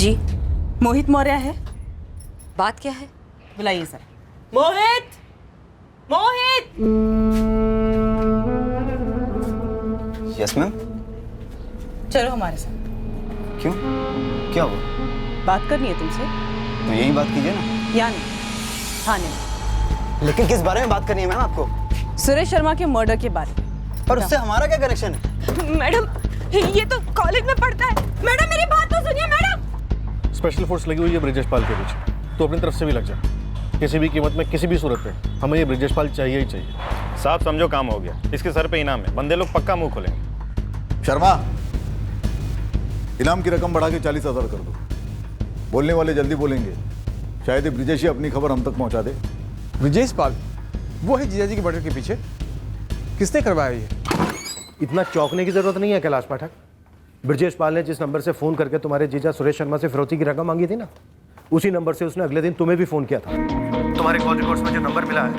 जी। मोहित मौर्य है? बात क्या है? बुलाइए sir. Mohit, Mohit. Yes ma'am. चलो हमारे साथ। क्यों, क्या हुआ? बात करनी है तुमसे। तो यही बात कीजिए ना। या नहीं, थाने में। लेकिन किस बारे में बात करनी है मैम आपको? सुरेश शर्मा के मर्डर के बारे में। और उससे हमारा क्या कनेक्शन है? मैडम, ये तो कॉलेज में पढ़ता है। मैडम मेरी बात तो सुनिए मैडम। स्पेशल फोर्स लगी हुई है ब्रिजेश पाल के पीछे, तो अपनी तरफ से भी लग जा। किसी भी कीमत में, किसी भी सूरत में हमें ये ब्रिजेश पाल चाहिए ही चाहिए। साफ समझो, काम हो गया। इसके सर पे इनाम है, बंदे लोग पक्का मुंह खोलेंगे। शर्मा, इनाम की रकम बढ़ा के 40,000 कर दो। बोलने वाले जल्दी बोलेंगे, शायद ये ब्रिजेश ही अपनी खबर हम तक पहुंचा दे। ब्रिजेश पाल, वो है जीजाजी के मर्डर के पीछे? किसने करवाया ये? इतना चौंकने की जरूरत नहीं है कैलाश पाठक। ब्रिजेश पाल ने जिस नंबर से फोन करके तुम्हारे जीजा सुरेश शर्मा से फिरौती की रकम मांगी थी ना, उसी नंबर से उसने अगले दिन तुम्हें भी फोन किया था। तुम्हारे कॉल रिकॉर्ड्स में जो नंबर मिला है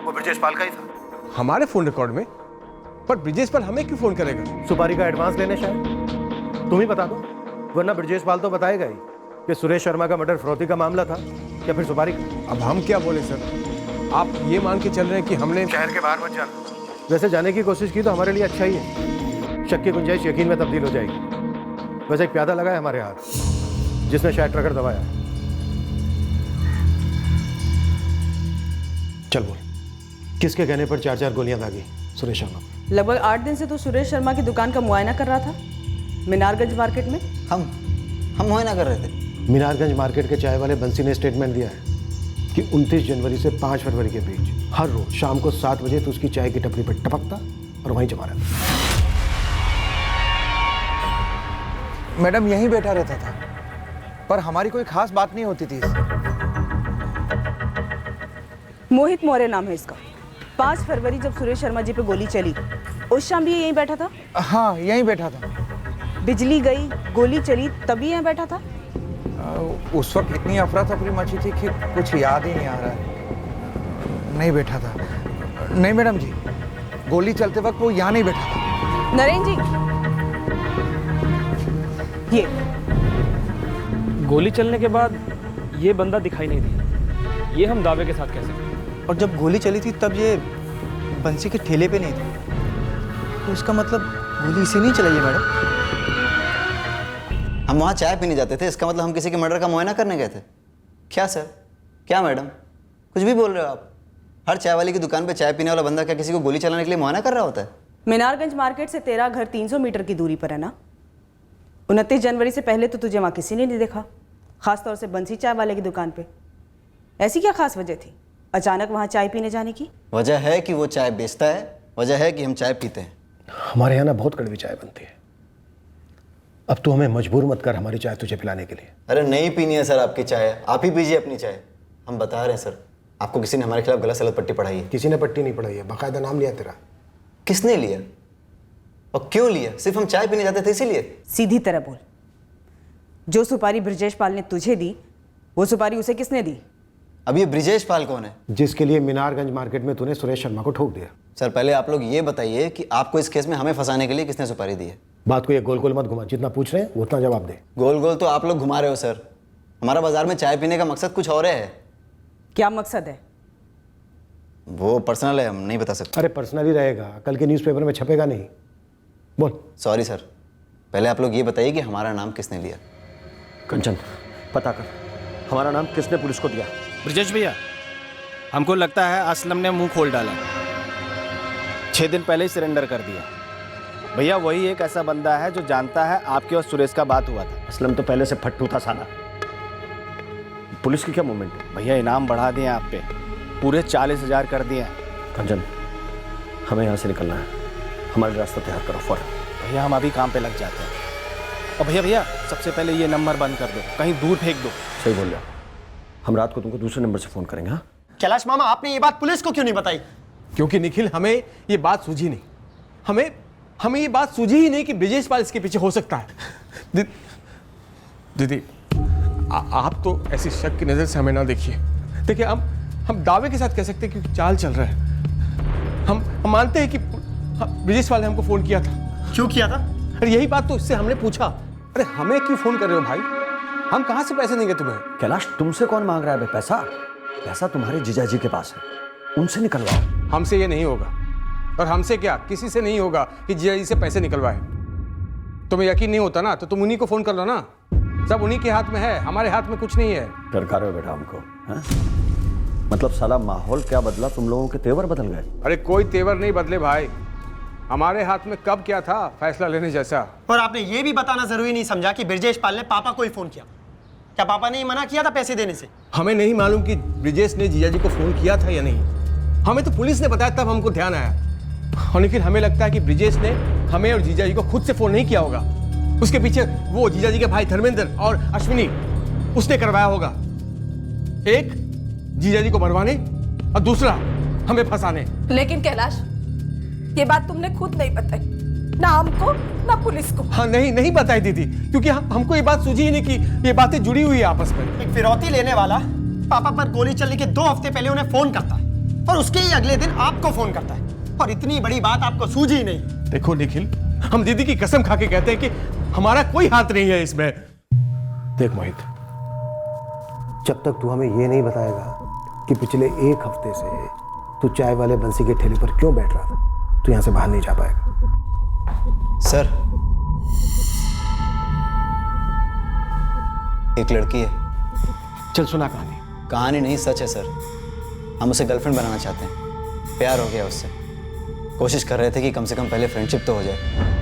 वो ब्रिजेश पाल का ही था। हमारे फोन रिकॉर्ड में? पर ब्रिजेश पाल हमें क्यों फोन करेगा? सुपारी का एडवांस लेने शायद। तुम ही बता दो, वरना ब्रिजेश पाल तो बताएगा ही कि सुरेश शर्मा का मर्डर फिरौती का मामला था या फिर सुपारी का। अब हम क्या बोले सर? आप ये मान के चल रहे हैं कि हमने शहर के बाहर मत जाना। वैसे जाने की कोशिश की तो हमारे लिए अच्छा ही है। शक की गुंजाइश यकीन में तब्दील हो जाएगी। वैसे एक प्यादा लगा है हमारे हाथ, जिसने शायद ट्रकर दबाया है। चल बोल, किसके कहने पर 4-4 गोलियां दागी सुरेश शर्मा? लगभग 8 दिन से तो सुरेश शर्मा की दुकान का मुआयना कर रहा था मीनारगंज मार्केट में। हम मुआयना कर रहे थे। मीनारगंज मार्केट के चाय वाले बंसी ने स्टेटमेंट दिया है कि 29 जनवरी से 5 फरवरी के बीच हर रोज शाम को 7 बजे तो उसकी चाय की टपरी पर टपकता और वहीं जमा रहता। मैडम यहीं बैठा रहता था, पर हमारी कोई खास बात नहीं होती थी इससे। मोहित मौर्य नाम है इसका। 5 फरवरी जब सुरेश शर्मा जी पे गोली चली, उस शाम भी ये यहीं बैठा था? हाँ, यहीं बैठा था। बिजली गई, गोली चली, तभी यहाँ बैठा था? उस वक्त इतनी अफरा तफरी मची थी कि कुछ याद ही नहीं आ रहा है। नहीं बैठा था। नहीं मैडम जी, गोली चलते वक्त वो यहाँ नहीं बैठा था। नरेंद्र जी, ये गोली चलने के बाद ये बंदा दिखाई नहीं दिया, ये हम दावे के साथ कह सकते हैं। और जब गोली चली थी तब ये बंसी के ठेले पे नहीं था, तो इसका मतलब गोली इसी नहीं चलाई है मैडम। हम वहाँ चाय पीने जाते थे, इसका मतलब हम किसी के मर्डर का मुआयना करने गए थे? क्या सर, क्या मैडम, कुछ भी बोल रहे हो आप? हर चाय वाली की दुकान पे चाय पीने वाला बंदा क्या किसी को गोली चलाने के लिए मुआयना कर रहा होता है? मीनारगंज मार्केट से तेरा घर 300 मीटर की दूरी पर है ना? 29 जनवरी से पहले तो तुझे वहाँ किसी ने नहीं देखा, खासतौर से बंसी चाय वाले की दुकान पे। ऐसी क्या खास वजह थी अचानक वहाँ चाय पीने जाने की? वजह है कि वो चाय बेचता है, वजह है कि हम चाय पीते हैं। हमारे यहाँ ना बहुत कड़वी चाय बनती है। अब तू हमें मजबूर मत कर हमारी चाय तुझे पिलाने के लिए। अरे नहीं पीनी है सर आपकी चाय, आप ही पीजिए अपनी चाय। हम बता रहे हैं सर, आपको किसी ने हमारे खिलाफ गलत सलत पट्टी पढ़ाई है। किसी ने पट्टी नहीं पढ़ाई है, बाकायदा नाम लिया तेरा। किसने लिया और क्यों लिया? सिर्फ हम चाय पीने जाते थे इसीलिए? सीधी तरह बोल, जो सुपारी ब्रिजेश पाल ने तुझे दी, वो सुपारी उसे किसने दी? अब ये ब्रिजेश पाल कौन है? जिसके लिए मीनारगंज मार्केट में तूने सुरेश शर्मा को ठोक दिया। सर पहले आप लोग ये बताइए कि आपको इस केस में हमें फंसाने के लिए किसने सुपारी दी है? बात को ये गोल गोल मत घुमा, जितना पूछ रहे हैं उतना जवाब दे। गोल गोल तो आप लोग घुमा रहे हो सर। हमारा बाजार में चाय पीने का मकसद कुछ और है। क्या मकसद है? वो पर्सनल है, हम नहीं बता सकते। अरे पर्सनली रहेगा, कल के न्यूज़पेपर में छपेगा नहीं। बोल। सॉरी सर, पहले आप लोग ये बताइए कि हमारा नाम किसने लिया? कंचन, पता कर हमारा नाम किसने पुलिस को दिया। ब्रिजेश भैया, हमको लगता है असलम ने मुंह खोल डाला। 6 दिन पहले ही सरेंडर कर दिया। भैया वही एक ऐसा बंदा है जो जानता है आपके और सुरेश का बात हुआ था। असलम तो पहले से फट्टू था साला। पुलिस की क्या मूवमेंट है? भैया इनाम बढ़ा दिए आप पे, पूरे 40,000 कर दिए। कंचन, हमें यहाँ से निकलना है, हमारा रास्ता तैयार करो फौरन। भैया हम अभी काम पे लग जाते हैं। और भैया सबसे पहले ये नंबर बंद कर दो, कहीं दूर फेंक दो। सही बोल रहा, हम रात को तुमको दूसरे नंबर से फोन करेंगे। हाँ कैलाश मामा, आपने ये बात पुलिस को क्यों नहीं बताई? क्योंकि निखिल, हमें ये बात सूझी नहीं। हमें ये बात सूझी ही नहीं कि ब्रिजेश पाल इसके पीछे हो सकता है। दीदी, आप तो ऐसी शक की नजर से हमें ना देखिए। देखिए, हम दावे के साथ कह सकते हैं कि चाल चल रहा है। हम मानते हैं कि ब्रिजेश पाल ने हमको फोन किया था। क्यों किया था? अरे यही बात तो इससे हमने पूछा। अरे हमें क्यों फोन कर रहे हो भाई? हम कहां से पैसे देंगे तुम्हें? कैलाश, तुमसे कौन मांग रहा है बे पैसा? पैसा तुम्हारे जीजाजी के पास है, उनसे निकलवाओ। हमसे ये नहीं होगा, और हमसे क्या, किसी से नहीं होगा कि जीजाजी से पैसे निकलवाए। तुम्हें यकीन नहीं होता ना तो तुम उन्हीं को फोन कर लो ना, सब उन्हीं के हाथ में है, हमारे हाथ में कुछ नहीं है। डर कर रहे हो बेटा हमको, हैं? मतलब साला माहौल क्या बदला, तुम लोगों के तेवर बदल गए? अरे कोई तेवर नहीं बदले भाई, हमारे हाथ में कब क्या था फैसला लेने जैसा। और आपने ये भी बताना जरूरी नहीं समझा कि ब्रिजेश पाल ने पापा को ही फोन किया। क्या पापा ने मना किया था पैसे देने से? हमें नहीं मालूम कि ब्रिजेश ने जीजाजी को फोन किया था या नहीं, हमें तो पुलिस ने बताया तब हमको ध्यान आया। और लेकिन हमें लगता है कि ब्रिजेश ने हमें और जीजाजी को खुद से फोन नहीं किया होगा, उसके पीछे वो जीजाजी के भाई धर्मेंद्र और अश्विनी, उसने करवाया होगा। एक जीजाजी को मरवाने और दूसरा हमें फंसाने। लेकिन कैलाश, ये बात तुमने खुद नहीं बताई, ना हमको ना पुलिस को। हाँ नहीं बताई दीदी, क्योंकि हमको ये बात सूझी ही नहीं कि ये बातें जुड़ी हुई है आपस में। एक फिरौती लेने वाला पापा पर गोली चलने के 2 हफ्ते पहले उन्हें फोन करता है और उसके ही अगले दिन आपको फोन करता है, और इतनी बड़ी बात आपको सूझी ही नहीं। देखो निखिल, हम दीदी की कसम खा के कहते हैं कि हमारा कोई हाथ नहीं है इसमें। देख मोहित, जब तक तू हमें ये नहीं बताएगा कि पिछले 1 हफ्ते से तू चाय वाले बंसी के ठेले पर क्यों बैठ रहा था, तू यहां से बाहर नहीं जा पाएगा। सर, एक लड़की है। चल सुना कहानी। कहानी नहीं, सच है सर। हम उसे गर्लफ्रेंड बनाना चाहते हैं, प्यार हो गया उससे। कोशिश कर रहे थे कि कम से कम पहले फ्रेंडशिप तो हो जाए।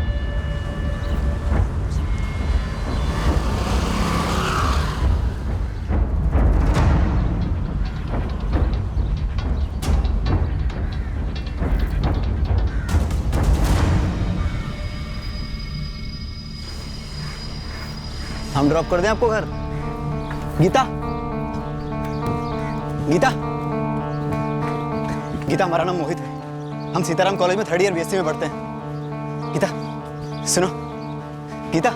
हम ड्रॉप कर दें आपको घर? गीता, गीता, गीता, हमारा नाम मोहित है। हम सीताराम कॉलेज में 3rd ईयर बीएससी में पढ़ते हैं। गीता सुनो, गीता,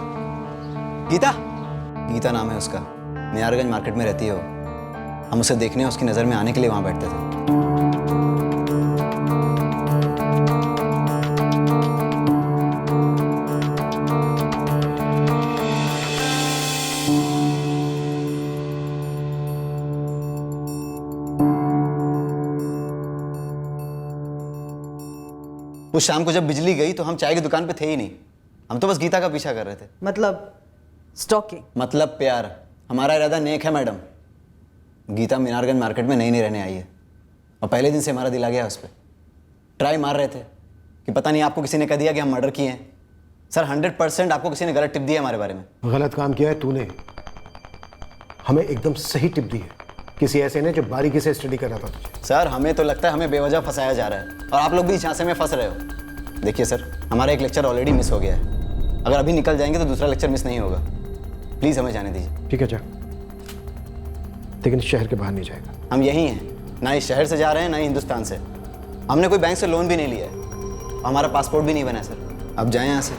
गीता, गीता नाम है उसका। मिनारगंज मार्केट में रहती है वो। हम उसे देखने उसकी नज़र में आने के लिए वहाँ बैठते थे। उस शाम को जब बिजली गई तो हम चाय की दुकान पे थे ही नहीं, हम तो बस गीता का पीछा कर रहे थे। मतलब स्टॉकिंग? मतलब प्यार। हमारा इरादा नेक है मैडम। गीता मीनारगंज मार्केट में नई रहने आई है और पहले दिन से हमारा दिल आ गया उस पर। ट्राई मार रहे थे कि पता नहीं आपको किसी ने कह दिया कि हम मर्डर किए हैं। सर 100% आपको किसी ने गलत टिप दी है हमारे बारे में। गलत काम किया है तूने, हमें एकदम सही टिप दी है किसी ऐसे ने जो बारीकी से स्टडी कर रहा था तुझे। सर हमें तो लगता है हमें बेवजह फंसाया जा रहा है और आप लोग भी झांसे में फंस रहे हो। देखिए सर, हमारा एक लेक्चर ऑलरेडी मिस हो गया है। अगर अभी निकल जाएंगे तो दूसरा लेक्चर मिस नहीं होगा। प्लीज़ हमें जाने दीजिए। ठीक है जा, लेकिन शहर के बाहर नहीं जाएगा। हम यहीं हैं, ना इस शहर से जा रहे हैं ना ही हिंदुस्तान से। हमने कोई बैंक से लोन भी नहीं लिया है, हमारा पासपोर्ट भी नहीं बना है सर। अब जाएं यहाँ से।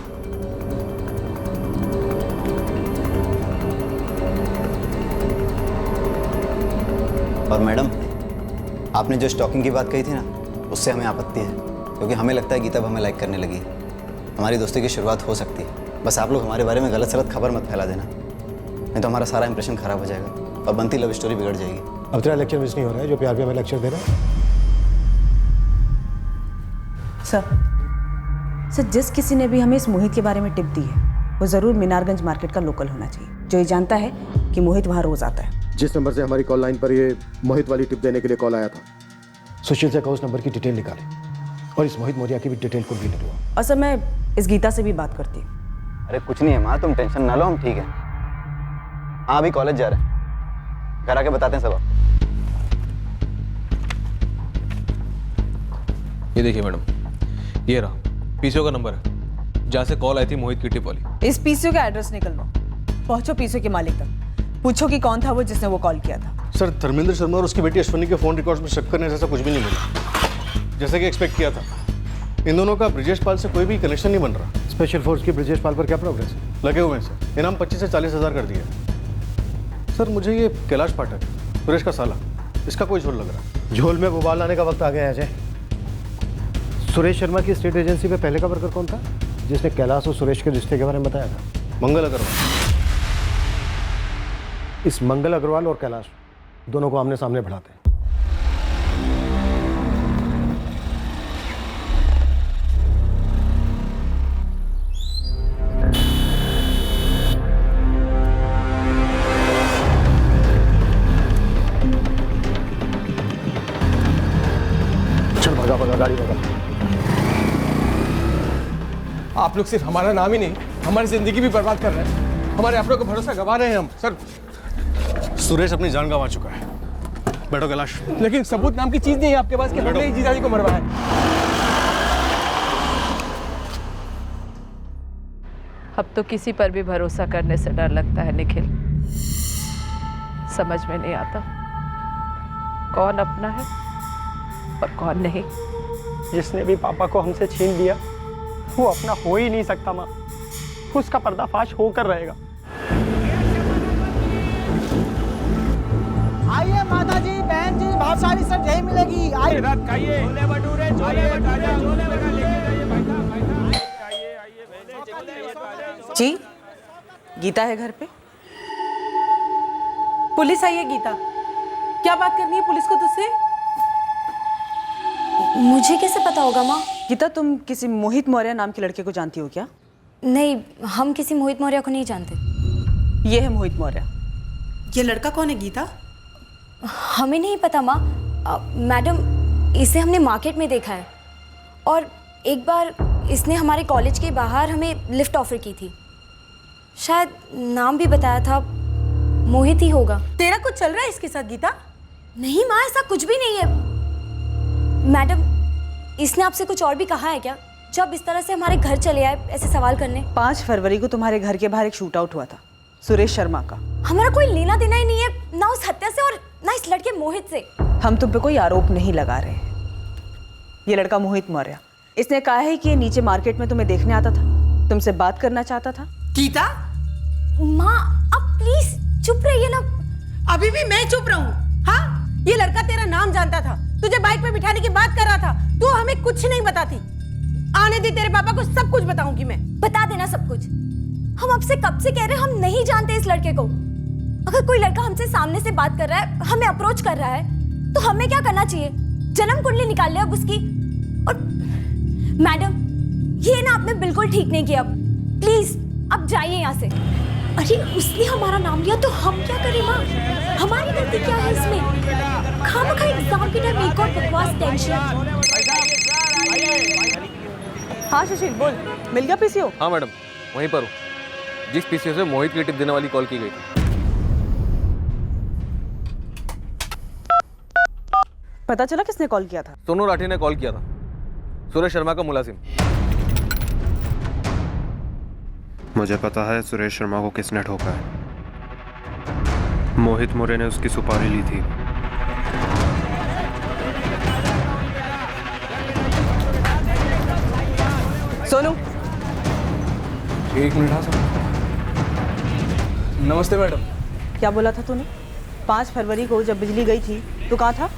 और मैडम, आपने जो स्टॉकिंग की बात कही थी ना, उससे हमें आपत्ति है, क्योंकि हमें लगता है गीता अब हमें लाइक करने लगी है। हमारी दोस्ती की शुरुआत हो सकती है। बस आप लोग हमारे बारे में गलत सलत खबर मत फैला देना, नहीं तो हमारा सारा इंप्रेशन खराब हो जाएगा और बनती लव स्टोरी बिगड़ जाएगी। अब तेरा लेक्चर मिस नहीं हो रहा है जो प्यार पे हमें लेक्चर दे रहा है। सर, जिस किसी ने भी हमें इस मोहित के बारे में टिप दी है वो ज़रूर मीनारगंज मार्केट का लोकल होना चाहिए, जो ये जानता है कि मोहित वहाँ रोज़ आता है। जिस नंबर से हमारी कॉल लाइन पर ये मोहित वाली टिप देने के लिए कॉल आया था, सुशील से कहो उस नंबर की डिटेल निकाले और इस मोहित मौर्या की भी डिटेल को भी निकलवाओ। और सर, मैं इस गीता से भी बात करती हूँ। अरे कुछ नहीं है माँ, तुम टेंशन ना लो, हम ठीक है। हाँ अभी कॉलेज जा रहे हैं, घर आके बताते हैं सब आप। ये देखिए मैडम, ये रहा पीसीओ का नंबर है जहाँ से कॉल आई थी मोहित की टिप वाली। इस पीसीओ का एड्रेस निकलवाओ, पहुंचो पीसीओ के मालिक तक, पूछो कि कौन था वो जिसने वो कॉल किया था। सर, धर्मेंद्र शर्मा और उसकी बेटी अश्विनी के फोन रिकॉर्ड्स में शक करने जैसा कुछ भी नहीं मिला, जैसे कि एक्सपेक्ट किया था। इन दोनों का ब्रिजेश पाल से कोई भी कनेक्शन नहीं बन रहा। स्पेशल फोर्स की ब्रिजेश पाल पर क्या प्रोग्रेस है? लगे हुए हैं सर, इनाम 25 से 40 हज़ार कर दिया। सर मुझे ये कैलाश पाठक, सुरेश का साला, इसका कोई झोल लग रहा है। झोल में उबाल लाने का वक्त आ गया है अजय। सुरेश शर्मा की स्टेट एजेंसी पे पहले का वर्कर कौन था जिसने कैलाश और सुरेश के रिश्ते के बारे में बताया था? मंगल अग्रवाल। इस मंगल अग्रवाल और कैलाश दोनों को आमने सामने बढ़ाते हैं। चल भगा भगा, गाड़ी भगा। आप लोग सिर्फ हमारा नाम ही नहीं, हमारी जिंदगी भी बर्बाद कर रहे हैं। हमारे अपनों का भरोसा गवा रहे हैं हम। सर, सुरेश अपनी जान गंवा चुका है। बैठो कैलाश। लेकिन सबूत नाम की चीज नहीं है आपके पास कि हमने ही जीजाजी को मरवाया है। अब तो किसी पर भी भरोसा करने से डर लगता है निखिल। समझ में नहीं आता कौन अपना है और कौन नहीं। जिसने भी पापा को हमसे छीन लिया वो अपना हो ही नहीं सकता माँ। उसका पर्दाफाश होकर रहेगा। आइए माता जी, बहन जी, बहुत सारी सब यही मिलेगी। आइए छोले भटूरे, छोले भटूरे, छोले भटूरे जी, गीता है घर पे? पुलिस आई है गीता। क्या बात करनी है पुलिस को तुझसे? मुझे कैसे पता होगा माँ? गीता, तुम किसी मोहित मौर्य नाम के लड़के को जानती हो क्या? नहीं, हम किसी मोहित मौर्य को नहीं जानते। ये है मोहित मौर्य। ये लड़का कौन है गीता? हमें नहीं पता माँ। मैडम, इसे हमने मार्केट में देखा है और एक बार इसने हमारे कॉलेज के बाहर हमें लिफ्ट ऑफर की थी। शायद नाम भी बताया था, मोहित ही होगा। तेरा कुछ चल रहा है इसके साथ गीता? नहीं माँ, ऐसा कुछ भी नहीं है। मैडम, इसने आपसे कुछ और भी कहा है क्या जब इस तरह से हमारे घर चले आए ऐसे सवाल करने? 5 फरवरी को तुम्हारे घर के बाहर एक शूट आउट हुआ था सुरेश शर्मा का। हमारा कोई लेना देना ही नहीं है, ना उस हत्या से और ना इस लड़के मोहित से। हम तुम पे कोई आरोप नहीं लगा रहे हैं। ये लड़का मोहित मौर्य, इसने कहा है कि ये नीचे मार्केट में तुम्हें देखने आता था, तुमसे बात करना चाहता था। गीता, माँ अब प्लीज चुप रहिए ना। अभी भी मैं चुप रहूं? हाँ, ये लड़का तेरा नाम जानता था, तुझे बाइक पे बिठाने की बात कर रहा था, तू हमें कुछ नहीं बताती। आने दे, तेरे पापा को सब कुछ बताऊंगी मैं। बता देना सब कुछ। हम आपसे कब से कह रहे हैं हम नहीं जानते इस लड़के को। अगर कोई लड़का हमसे सामने से बात कर रहा है, हमें अप्रोच कर रहा है, तो हमें क्या करना चाहिए? जन्म कुंडली निकाल ले अब उसकी। और मैडम, ये ना आपने बिल्कुल ठीक नहीं किया। प्लीज अब जाइए यहाँ से। अरे उसने हमारा नाम लिया तो हम क्या करें माँ? हमारी गलती क्या है इसमें? खामखा एग्जाम के टाइम एक और बकवास टेंशन। हाँ सुशील, बोल, मिल गया पीसीओ? हाँ मैडम, वहीं पर हूँ जिस पीसीओ से मोहित की टिप देने वाली कॉल की गई थी। पता चला किसने कॉल किया था? सोनू राठी ने कॉल किया था, सुरेश शर्मा का मुलाजिम। मुझे पता है सुरेश शर्मा को किसने ठोका है। मोहित मौर्य ने उसकी सुपारी ली थी। सोनू, एक मिनट। हाँ सर। नमस्ते मैडम। क्या बोला था तूने? 5 फरवरी को जब बिजली गई थी तू कहाँ था?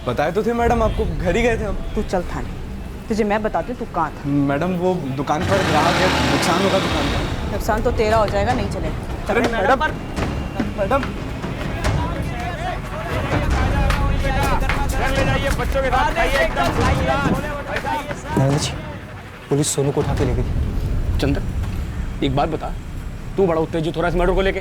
बताए तो थे मैडम आपको, घर ही गए थे हम। तू चल थाने, तुझे मैं बताती हूँ तू कहाँ था। मैडम वो दुकान पर ग्राहक है, नुकसान होगा दुकान का। नुकसान तो तेरा हो जाएगा, नहीं चलेगा। अरे मैडम, मैडम बच्चों के साथ खाइए एकदम। पुलिस सोनू को उठा के ले गई। चंदर, एक बात बता, तू बड़ा उत्तेजित हो रहा है इस मर्डर को लेके?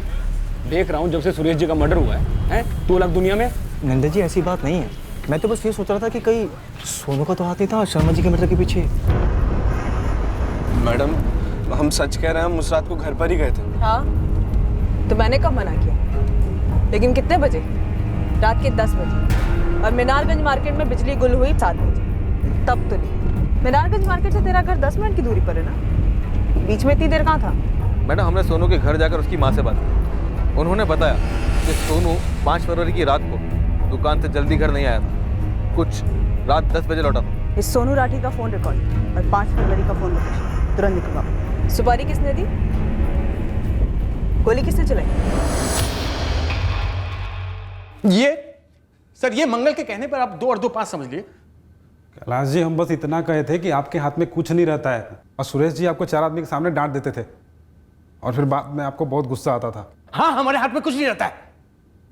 देख रहा हूँ जब से सुरेश जी का मर्डर हुआ है तू अलग दुनिया में। नंदा जी, ऐसी बात नहीं है। मैं तो बस ये सोच रहा था कि कहीं सोनू का तो हाथ नहीं था शर्मा जी के मर्डर के पीछे। मैडम, हम सच कह रहे हैं, हम उस रात को घर पर ही गए थे। हाँ, तो मैंने कब मना किया? लेकिन कितने बजे? रात के 10 बजे। और मीनारगंज मार्केट में बिजली गुल हुई 7 बजे। तब तो नहीं। मीनारगंज मार्केट से तेरा घर 10 मिनट की दूरी पर है ना? बीच में इतनी देर कहाँ था? मैडम, हमने सोनू के घर जाकर उसकी माँ से बात की। उन्होंने बताया कि सोनू 5 फरवरी की रात को दुकान से जल्दी घर नहीं आया था, कुछ रात 10 बजे लौटा था। इस सोनू राठी का फोन रिकॉर्ड और 5 फरवरी का फोन लोकेशन तुरंत निकलवाओ। सुपारी किसने दी? गोली किसने चलाई? ये सर, ये मंगल के कहने पर आप 2 और 2 5 समझ लिए। कैलाश जी, हम बस इतना कहे थे कि आपके हाथ में कुछ नहीं रहता है, और सुरेश जी आपको 4 आदमी के सामने डांट देते थे और फिर बाद में आपको बहुत गुस्सा आता था। हाँ, हमारे हाथ में कुछ नहीं रहता है।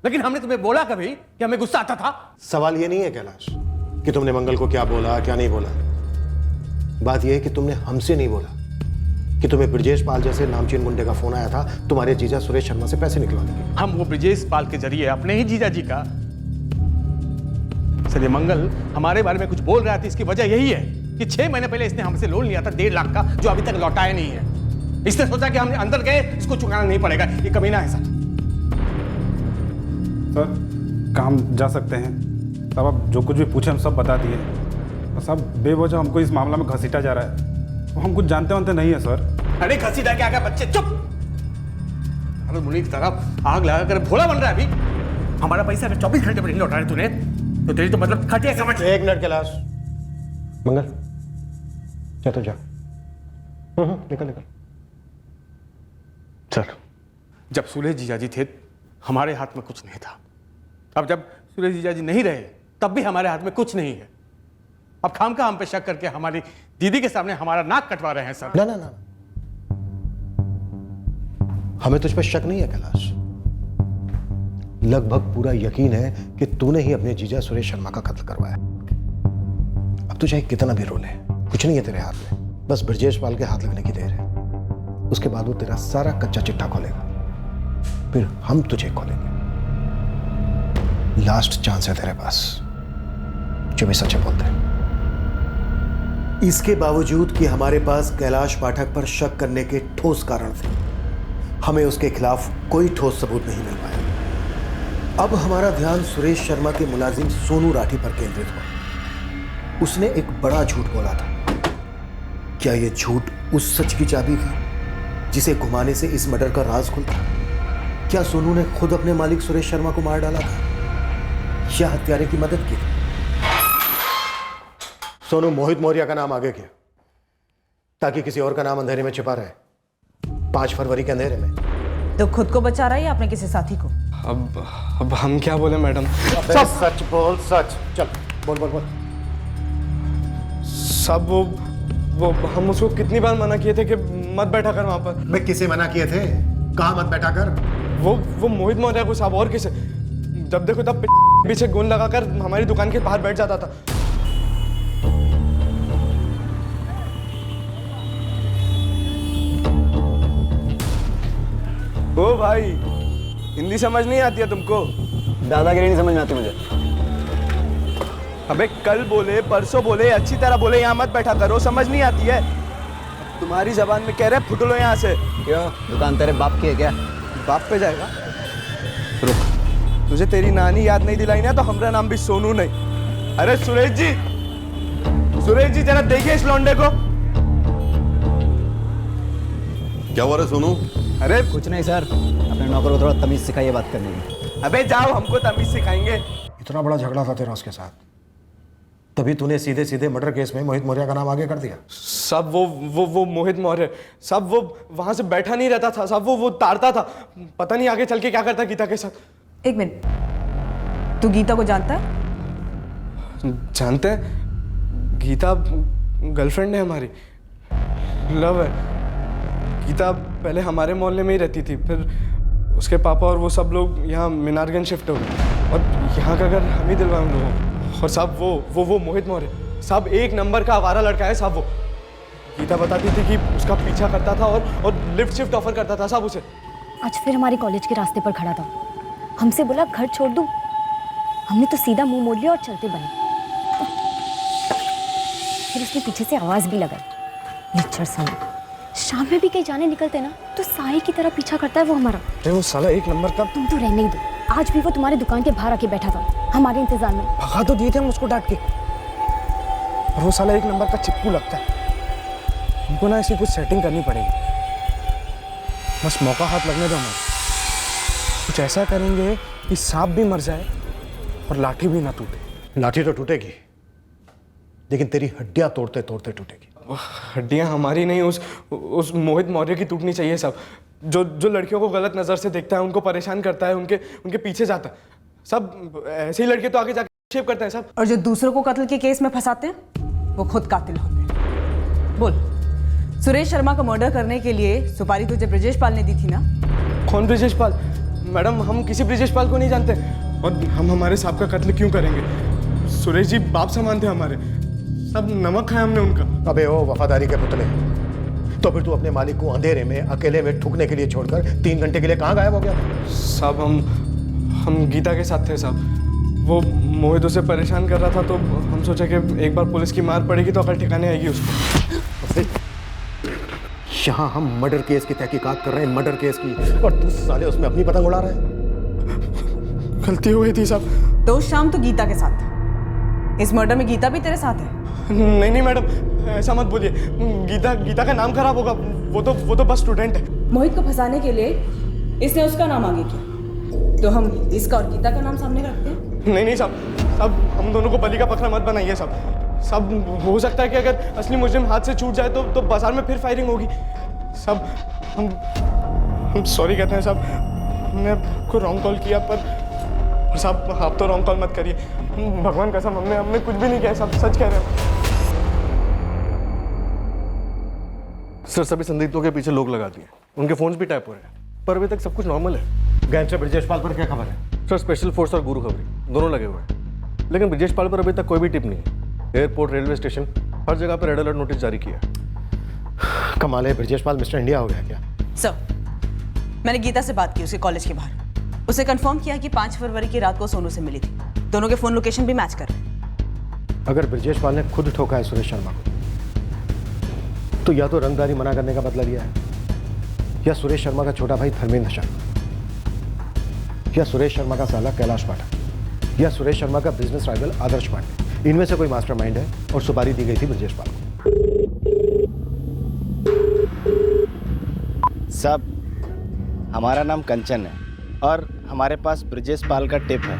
लेकिन हमने तुम्हें बोला कभी कि हमें गुस्सा आता था? सवाल ये नहीं है कैलाश कि तुमने मंगल को क्या बोला क्या नहीं बोला। बात यह है कि तुमने हमसे नहीं बोला कि तुम्हें ब्रजेश पाल जैसे नामचीन मुंडे का फोन आया था तुम्हारे जीजा सुरेश शर्मा से पैसे निकलवाने के। हम वो ब्रजेश पाल के जरिए अपने ही जीजा जी का सर, ये मंगल हमारे बारे में कुछ बोल रहा था। इसकी वजह यही है कि 6 महीने पहले इसने हमसे लोन लिया था 1.5 लाख का, जो अभी तक लौटाया नहीं है। इसने सोचा कि हमने अंदर गए इसको चुकाना नहीं पड़ेगा। ये कमीना है सर। काम जा सकते हैं साहब, आप जो कुछ भी पूछे हम सब बता दिए। और साहब बेवजह हमको इस मामला में घसीटा जा रहा है, तो हम कुछ जानते वानते नहीं है सर। अरे घसीटा क्या क्या बच्चे चुप। अरे मुनि की तरफ आग लगा कर भोला बन रहा है अभी। हमारा पैसा अगर 24 घंटे में नहीं लौटा रहे तूने तो तेरी तो मतलब खटिया समझ। एक मिनट कैलाश, मंगल जा तो जा। निकल निकल। सर, जब सुरेश जीजा जी थे हमारे हाथ में कुछ नहीं था। अब जब सुरेश जीजा जी नहीं रहे तब भी हमारे हाथ में कुछ नहीं है। अब खामखा हम पे शक करके हमारी दीदी के सामने हमारा नाक कटवा रहे हैं सर। ना ना ना, हमें तुझ पर शक नहीं है कैलाश। लगभग पूरा यकीन है कि तूने ही अपने जीजा सुरेश शर्मा का कत्ल करवाया। अब तू चाहे कितना भी रोले, कुछ नहीं है तेरे हाथ में। बस ब्रजेश पाल के हाथ लगने की देर है। उसके बाद वो तेरा सारा कच्चा चिट्ठा खोलेगा, फिर हम तुझे खोलेंगे। लास्ट चांस है तेरे पास, जो भी सच बोलते हैं। इसके बावजूद कि हमारे पास कैलाश पाठक पर शक करने के ठोस कारण थे, हमें उसके खिलाफ कोई ठोस सबूत नहीं मिल पाया। अब हमारा ध्यान सुरेश शर्मा के मुलाजिम सोनू राठी पर केंद्रित हुआ। उसने एक बड़ा झूठ बोला था। क्या यह झूठ उस सच की चाबी थी जिसे घुमाने से इस मर्डर का राज खुलता? क्या सोनू ने खुद अपने मालिक सुरेश शर्मा को मार डाला था या हत्यारे की मदद की? सोनू मोहित मौर्य का नाम आगे किया ताकि किसी और का नाम अंधेरे में छिपा रहे। 5 फरवरी के अंधेरे में तो खुद को बचा रहा है या अपने किसी साथी को? अब हम क्या बोले मैडम? सब सच बोल, सच। चल बोल बोल बोल। सब वो हम उसको कितनी बार मना किए थे कि मत बैठा कर वहां पर। मैं किसे मना किए थे? कहाँ मत बैठा कर? वो मोहित मौर्य को साहब और किसे? जब देखो तब पीछे गोंद लगाकर हमारी दुकान के बाहर बैठ जाता था। ओ भाई, हिंदी समझ नहीं आती है तुमको? दादागिरी नहीं समझ में आती मुझे। अबे कल बोले परसों बोले अच्छी तरह बोले यहाँ मत बैठा करो, समझ नहीं आती है? तुम्हारी जबान में कह रहे फुट लो यहाँ से। क्यों, दुकान तेरे बाप की है क्या? बाप पे जाएगा? रुक, तुझे तेरी नानी याद नहीं दिलाई ना तो हमारा नाम भी सोनू नहीं। अरे सुरेश जी जरा देखिए इस लौंडे को। क्या हुआ रे सोनू? अरे कुछ नहीं सर, अपने नौकर को थोड़ा तमीज सिखाइए बात करने की। अबे जाओ, हमको तमीज सिखाएंगे। इतना बड़ा झगड़ा था तेरा उसके साथ, तभी तूने सीधे सीधे मर्डर केस में मोहित मौर्य का नाम आगे कर दिया। सब वो मोहित मौर्य, सब वो वहां से बैठा नहीं रहता था, सब वो ताड़ता था। पता नहीं आगे चल के क्या करता गीता के साथ। एक मिनट, तू गीता को जानता है? जानते हैं, गीता गर्लफ्रेंड है हमारी, लव है। गीता पहले हमारे मोहल्ले में ही रहती थी, फिर उसके पापा और वो सब लोग यहाँ मीनारगंज शिफ्ट हो गए और यहाँ का घर हम ही दिलवाए उन लोगों को। और साहब वो मोहित मौर्य साहब एक नंबर का आवारा लड़का है साहब। वो गीता बताती थी कि उसका पीछा करता था और लिफ्ट शिफ्ट ऑफर करता था साहब उसे। आज फिर हमारे कॉलेज के रास्ते पर खड़ा था, हमसे बोला घर छोड़ दूं। हमने तो सीधा मुंह मोड़ लिया और चलते बने। फिर उसने पीछे से आवाज भी लगाई, लिच्छर साला। शाम में भी कहीं जाने निकलते ना तो साई की तरह पीछा करता है वो हमारा। अरे वो साला एक नंबर का। तुम तो रहने ही दो, आज भी वो तुम्हारी दुकान के बाहर आके बैठा था हमारे इंतजार में। भगा तो दिए थे हम उसको डांट के, और वो साला एक नंबर का चिपकू लगता है। हमको ना ऐसी कुछ सेटिंग करनी पड़ेगी, बस मौका हाथ लगने दो। हमें कुछ ऐसा करेंगे कि सांप भी मर जाए और लाठी भी ना टूटे। लाठी तो टूटेगी, लेकिन तेरी हड्डियां तोड़ते तोड़ते टूटेगी। हड्डियां हमारी नहीं, उस मोहित मौर्य की टूटनी चाहिए सब। जो लड़कियों को गलत नजर से देखता है, उनको परेशान करता है, उनके पीछे जाता है सब। ऐसे ही लड़के तो आगे जाके शेप करते हैं सब। और जो दूसरों को कत्ल के केस में फंसाते हैं वो खुद कातिल होते हैं। बोल, सुरेश शर्मा को मर्डर करने के लिए सुपारी तुझे ब्रजेश पाल ने दी थी ना? कौन ब्रजेश पाल? मैडम हम किसी ब्रिजेश पाल को नहीं जानते और हम हमारे साहब का कत्ल क्यों करेंगे? सुरेश जी बाप समान थे हमारे, सब नमक खाया हमने उनका। अबे ओ वफादारी के पुतले, तो फिर तू अपने मालिक को अंधेरे में अकेले में ठुकने के लिए छोड़कर 3 घंटे के लिए कहाँ गायब हो गया? साहब हम गीता के साथ थे साहब, वो मोहित उसे परेशान कर रहा था तो हम सोचा कि एक बार पुलिस की मार पड़ेगी तो अकल ठिकाने आएगी उसको। यहाँ हम मर्डर केस की तहकीकात कर रहे हैं, मर्डर केस की, और तू साले उसमें अपनी पतंग उड़ा रहा है। गलती हो गई थी साहब। तो शाम तो गीता के साथ था, इस मर्डर में गीता भी तेरे साथ है? नहीं मैडम ऐसा मत बोलिए, गीता का नाम खराब होगा, वो तो बस स्टूडेंट है। मोहित को फंसाने के लिए इसने उसका नाम आगे किया, तो हम इसका और गीता का नाम सामने रखते हैं? नहीं साहब, हम दोनों को बलि का बकरा मत बनाइए सब हो सकता है कि अगर असली मुजरिम हाथ से छूट जाए तो बाजार में फिर फायरिंग होगी। सब हम सॉरी कहते हैं साहब, हमने आपको रॉन्ग कॉल किया, पर साहब आप तो रॉन्ग कॉल मत करिए, भगवान कसम हमने कुछ भी नहीं किया, सब सच कह रहे हैं। सर सभी संदिग्धों के पीछे लोग लगा दिए, उनके फोन्स भी टैप हो रहे हैं, पर अभी तक सब कुछ नॉर्मल है। गैंगस्टर ब्रिजेश पाल पर क्या खबर है? सर स्पेशल फोर्स और गुरु खबरी दोनों लगे हुए हैं, लेकिन ब्रिजेश पाल पर अभी तक कोई भी टिप नहीं है। एयरपोर्ट, रेलवे स्टेशन, हर जगह पर रेड अलर्ट नोटिस जारी किया है। कमाल है, ब्रिजेश पाल मिस्टर इंडिया हो गया क्या? सर, मैंने गीता से बात की उसके कॉलेज के बाहर, उसे कंफर्म किया कि 5 फरवरी की रात को सोनू से मिली थी, दोनों के फोन लोकेशन भी मैच कर रहे हैं। अगर ब्रिजेश पाल ने खुद ठोका है सुरेश शर्मा को, तो या तो रंगदारी मना करने का बदला लिया है, या सुरेश शर्मा का छोटा भाई धर्मेंद्र शर्मा, या सुरेश शर्मा का साला कैलाश पाठक, या सुरेश शर्मा का बिजनेस राइवल आदर्श पांडे। इनमें से कोई मास्टरमाइंड है और सुपारी दी गई थी ब्रिजेश पाल को। साहब, हमारा नाम कंचन है और हमारे पास ब्रिजेश पाल का टिप है,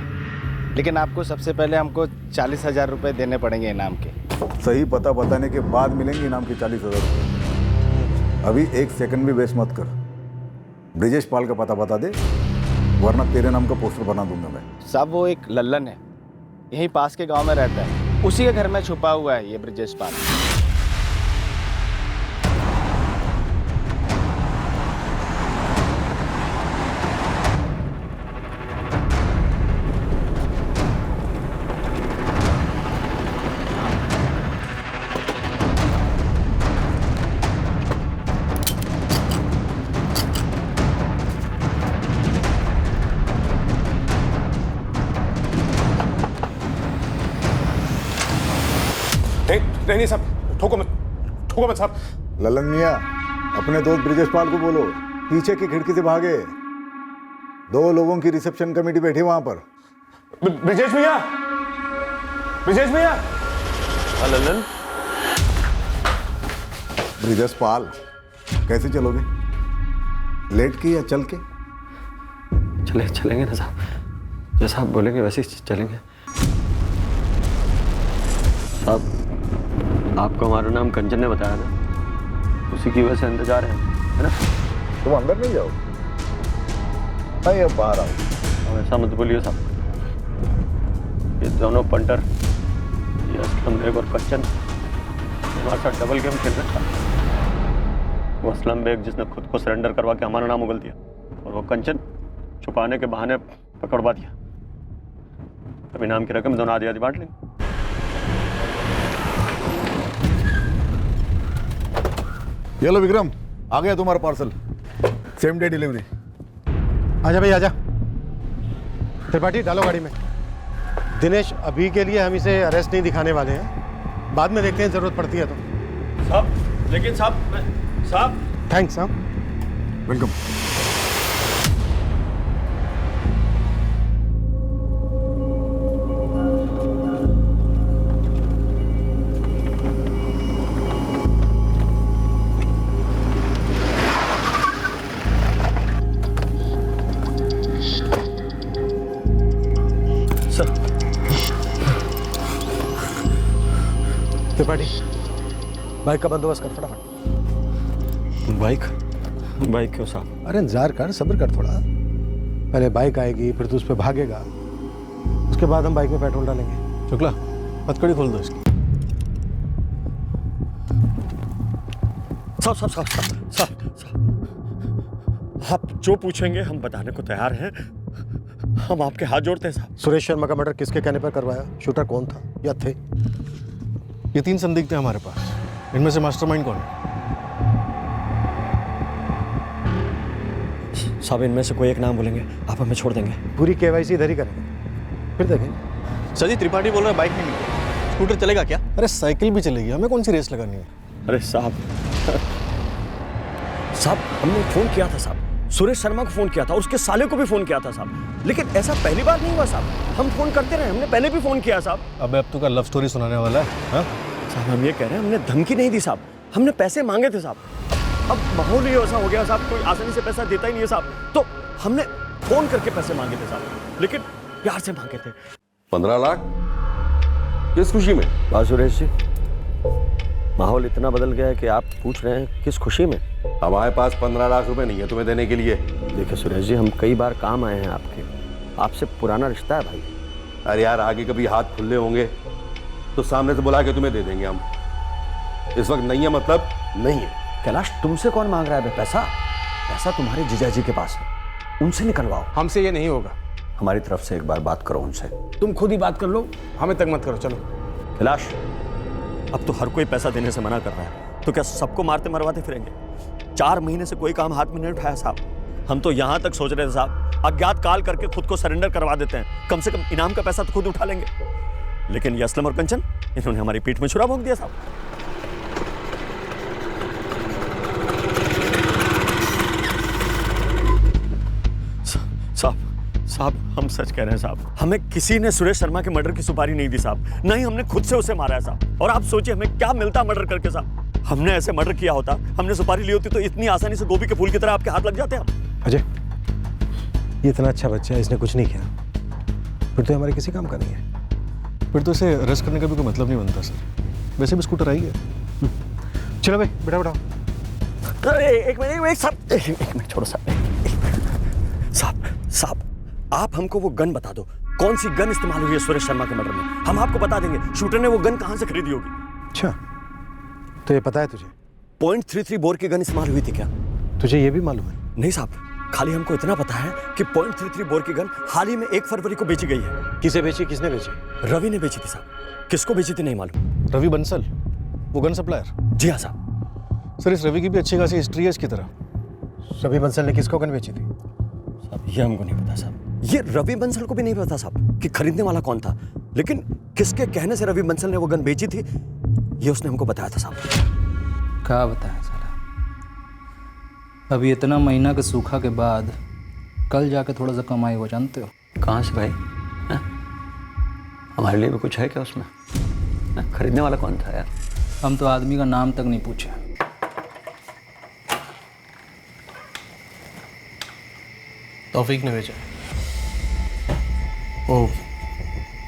लेकिन आपको सबसे पहले हमको 40,000 रुपये देने पड़ेंगे इनाम के। सही पता बताने के बाद मिलेंगे इनाम के 40,000 रुपये। अभी 1 सेकंड भी वेस्ट मत कर, ब्रिजेश पाल का पता बता दे, वरना तेरे नाम का पोस्टर बना दूंगा मैं। साहब वो एक लल्लन है, यहीं पास के गांव में रहता है, उसी के घर में छुपा हुआ है ये ब्रिजेश पाल। नहीं साहब, ठोको मत साहब। ललन मियां, अपने दोस्त ब्रिजेश पाल को बोलो पीछे की खिड़की से भागे। 2 लोगों की रिसेप्शन कमेटी बैठी वहां पर। ब्रिजेश मियां, ललन, ब्रिजेश पाल, कैसे चलोगे? लेट के या चल के? चलेंगे ना साहब, जैसा आप बोलेंगे वैसे ही चलेंगे। साहब, आपको हमारा नाम कंचन ने बताया ना, उसी की वजह से अंदर जा रहे हैं, है ना? तुम अंदर नहीं जाओ, मैं अब बाहर आओ। अब ऐसा मत बोलिए साहब, ये दोनों पंटर, ये असलम बेग और कंचन हमारे साथ डबल गेम खेल रहे था। वो असलम बेग जिसने खुद को सरेंडर करवा के हमारा नाम उगल दिया, और वो कंचन छुपाने के बहाने पकड़वा दिया। अब इनाम की रकम दोनों आधी आधी बांट लेंगे। ये लो विक्रम, आ गया तुम्हारा पार्सल, सेम डे डिलीवरी। आजा भाई आजा। त्रिपाठी डालो गाड़ी में। दिनेश, अभी के लिए हम इसे अरेस्ट नहीं दिखाने वाले हैं, बाद में देखते हैं जरूरत पड़ती है तो। साहब, लेकिन साहब थैंक्स साहब, वेलकम। त्रिपाठी, बाइक का बंदोबस्त कर फटाफट। बाइक क्यों साहब? अरे इंतजार कर, सब्र कर थोड़ा। पहले बाइक आएगी, फिर तू उस पर भागेगा, उसके बाद हम बाइक में पेट्रोल डालेंगे। शुक्ला, हथकड़ी खोल दो इसकी। आप जो पूछेंगे हम बताने को तैयार हैं। हम आपके हाथ जोड़ते हैं साहब। सुरेश शर्मा का मर्डर किसके कहने पर करवाया? शूटर कौन था या थे? ये 3 संदिग्ध हैं हमारे पास। इनमें से मास्टरमाइंड कौन है? साहब इनमें से कोई एक नाम बोलेंगे, आप हमें छोड़ देंगे। पूरी केवाईसी इधर ही करेंगे, फिर देखेंगे। सर जी, त्रिपाठी बोल रहा है बाइक नहीं मिली। स्कूटर चलेगा क्या? अरे साइकिल भी चलेगी, हमें कौन सी रेस लगानी है? अरे साहब हमने फोन किया था साहब, सुरेश शर्मा को फोन किया था और उसके साले को भी फोन किया था साहब, लेकिन ऐसा पहली बार नहीं हुआ साहब। हम फोन करते रहे, हमने पहले भी फोन किया साहब। अबे अब तो का लव स्टोरी सुनाने वाला है? हाँ साहब हम ये कह रहे हैं, हमने धमकी नहीं दी साहब, हमने पैसे मांगे थे साहब। अब माहौल ही ऐसा हो गया साहब, कोई आसानी से पैसा देता ही नहीं है साहब, तो हमने फोन करके पैसे मांगे थे साहब, लेकिन प्यार से मांगे थे। 15 लाख किस खुशी में? वाह सुरेश जी, माहौल इतना बदल गया है कि आप पूछ रहे हैं किस खुशी में? हमारे पास 15 लाख रुपए नहीं है तुम्हें देने के लिए। देखिए सुरेश जी, हम कई बार काम आए हैं आपके, आपसे पुराना रिश्ता है भाई। अरे यार आगे कभी हाथ खुले होंगे तो सामने से बुला के तुम्हें दे देंगे हम, इस वक्त नहीं है मतलब नहीं है। कैलाश तुमसे कौन मांग रहा है पैसा? पैसा तुम्हारे जीजाजी के पास है, उनसे निकलवाओ। हमसे ये नहीं होगा। हमारी तरफ से एक बार बात करो उनसे। तुम खुद ही बात कर लो, हमें तक मत करो। चलो कैलाश, अब तो हर कोई पैसा देने से मना कर रहा है, तो क्या सबको मारते मरवाते फिरेंगे? 4 महीने से कोई काम हाथ में नहीं उठाया साहब। हम तो यहाँ तक सोच रहे थे साहब, अज्ञात काल करके खुद को सरेंडर करवा देते हैं, कम से कम इनाम का पैसा तो खुद उठा लेंगे। लेकिन ये असलम और कंचन, इन्होंने हमारी पीठ में छुरा भोंक दिया साहब। साहब हम सच कह रहे हैं साहब, हमें किसी ने सुरेश शर्मा के मर्डर की सुपारी नहीं दी साहब, नहीं हमने खुद से उसे मारा है साहब। और आप सोचिए हमें क्या मिलता मर्डर करके साहब। हमने ऐसे मर्डर किया होता, हमने सुपारी ली होती तो इतनी आसानी से गोभी के फूल की तरह आपके हाथ लग जाते हम। अजय, ये इतना अच्छा बच्चा है, इसने कुछ नहीं किया, फिर तो हमारे किसी काम का नहीं है। फिर तो इसे अरेस्ट करने का भी कोई मतलब नहीं बनता सर। वैसे भी स्कूटर आई है। चलो भाई बेटा बैठाओ। एक मिनट छोड़ो साहब, आप हमको वो गन बता दो, कौन सी गन इस्तेमाल हुई है सुरेश शर्मा के मर्डर में? हम आपको बता देंगे शूटर ने वो गन कहां से खरीदी होगी। अच्छा, तो ये पता है तुझे? .33 बोर की गन इस्तेमाल हुई थी क्या? तुझे ये भी मालूम है? नहीं साहब, खाली हमको इतना पता है कि .33 बोर की गन हाल ही में 1 फरवरी को बेची गई है। किसे बेची? किसने बेची? रवि ने बेची थी साहब। किसको बेची थी नहीं मालूम। रवि बंसल, वो गन सप्लायर? जी हाँ साहब। सर इस रवि की भी अच्छी खासी हिस्ट्री है इसकी तरह। रवि बंसल ने किसको गन बेची थी? साहब ये हमको नहीं पता साहब, ये रवि बंसल को भी नहीं पता साहब कि खरीदने वाला कौन था, लेकिन किसके कहने से रवि बंसल ने वो गन बेची थी ये उसने हमको बताया था साहब। क्या बताया साला, अभी इतना महीना के सूखा के बाद कल जाके थोड़ा सा कमाई हो, जानते हो? कहाँ से भाई? हमारे लिए भी कुछ है क्या उसमें? खरीदने वाला कौन था यार? हम तो आदमी का नाम तक नहीं पूछे। तौफीक ने भेजा। ओ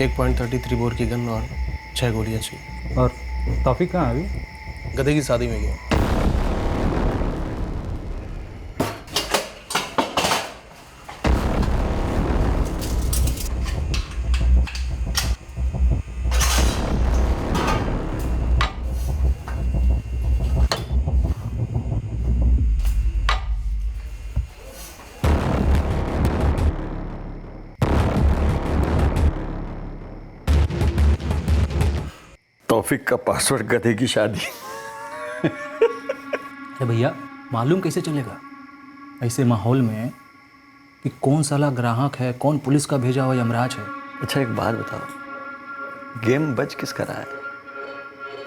1.33 बोर की गन और 6 गोलियां चाहिए। और तौफीक कहाँ अभी? गधे की शादी में गया। तौफीक का पासवर्ड गधे की शादी। अरे भैया, मालूम कैसे चलेगा ऐसे माहौल में कि कौन साला ग्राहक है, कौन पुलिस का भेजा हुआ यमराज है? अच्छा एक बात बताओ, गेम बच किसका रहा है?